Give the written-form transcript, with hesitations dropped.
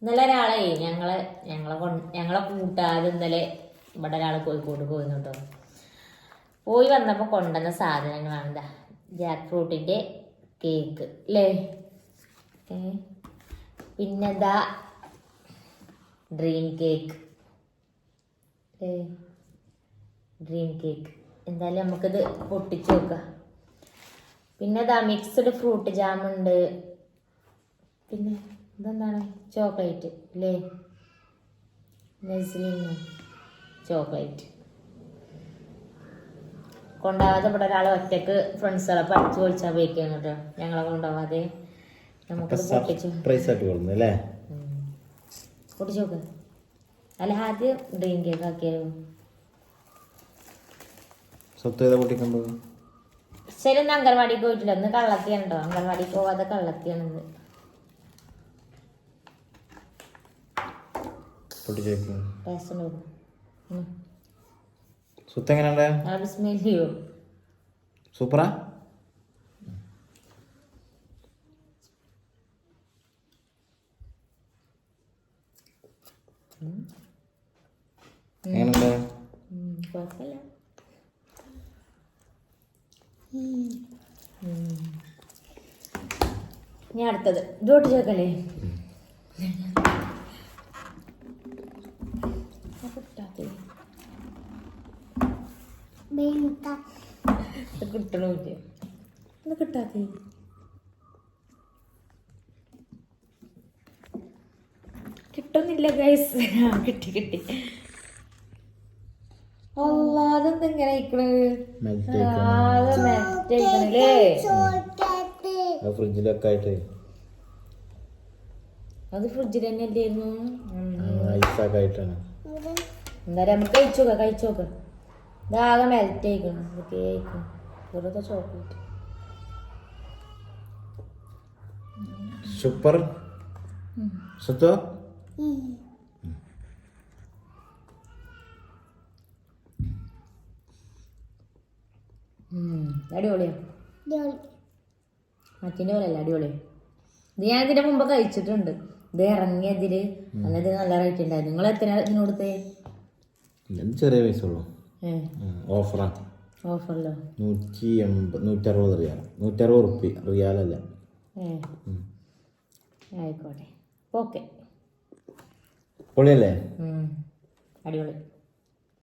ഇന്നലെ ഒരാളെ ഞങ്ങളെ കൂട്ടാതെ ഇന്നലെ ഇവിടെ ഒരാൾ കോഴിക്കോട് പോയിട്ടോ. പോയി വന്നപ്പോൾ കൊണ്ടുവന്ന സാധനങ്ങളാണ് എന്താ ജാക്ക് ഫ്രൂട്ടിൻ്റെ കേക്ക് അല്ലേ, പിന്നെന്താ ഡ്രീം കേക്ക് എന്തായാലും നമുക്കിത് പൊട്ടിച്ച് നോക്കാം. പിന്നെ ഇതാ മിക്സ്ഡ് ഫ്രൂട്ട് ജാമുണ്ട്. പിന്നെ ഇതെന്താണ് ചോക്ലേറ്റ് അല്ലേ, നെസ്ലിനോ ചോക്ലേറ്റ്. കൊണ്ടുപോകാതെ ഇവിടെ ഒരാൾ ഒറ്റക്ക് ഫ്രണ്ട്സുകളെ പഠിച്ചു പൊളിച്ചാൽ പോയിക്കാണ് കേട്ടോ. ഞങ്ങളെ കൊണ്ടുപോകാതെ നമുക്കത് പൊട്ടിച്ചു നോക്ക്. അല്ല ആദ്യം ഡ്രീം കേക്ക് ആക്കിയാലോ. ശരി, ഒന്ന് അംഗൻവാടിക്ക് പോയിട്ടില്ല, ഒന്ന് കള്ളത്തിയാണ് കേട്ടോ. അംഗൻവാടിക്ക് പോവാതെ കള്ളത്തിയാണിത്. സൂപ്പറാ. കുഴപ്പമില്ല. ഞാൻ അടുത്തത് ഇതോട്ട് ചേക്കല്ലേ. കിട്ടണമില്ല, ഇത് കിട്ടാത്ത കിട്ടുന്നില്ല ഗൈസ്. കിട്ടി. അതെന്തെങ്ങനെ ഫ്രിഡ്ജിലൊക്കെ ആയിട്ട് അത് ഫ്രിഡ്ജിൽ തന്നെ അല്ലായിരുന്നു. എന്തായാലും നമുക്ക് കഴിച്ചു നോക്കാം. ഇതാകെ മെൽറ്റ് ആയിക്കണം. കേക്ക് വെറുതെ ചോക്ലേറ്റ് സൂപ്പർ. അടിപൊളിയാ. മറ്റിന്റെ പോലെ അല്ല, അടിപൊളിയാ. ഇത് ഞാൻ ഇതിന്റെ മുമ്പ് കഴിച്ചിട്ടുണ്ട്. ഇത് ഇറങ്ങിയതില് അല്ലാതെ നല്ല റേറ്റ് ഉണ്ടായിരുന്നു. നിങ്ങൾ എത്ര ഇതിനോടത്തെ? ചെറിയ പൈസ ഉള്ളൂ. ഓഫറിലോ 160 റിയാൽ, 160 റിയാലല്ല. ആയിക്കോട്ടെ, ഓക്കെ. പൊളിയല്ലേ? അടിപൊളി.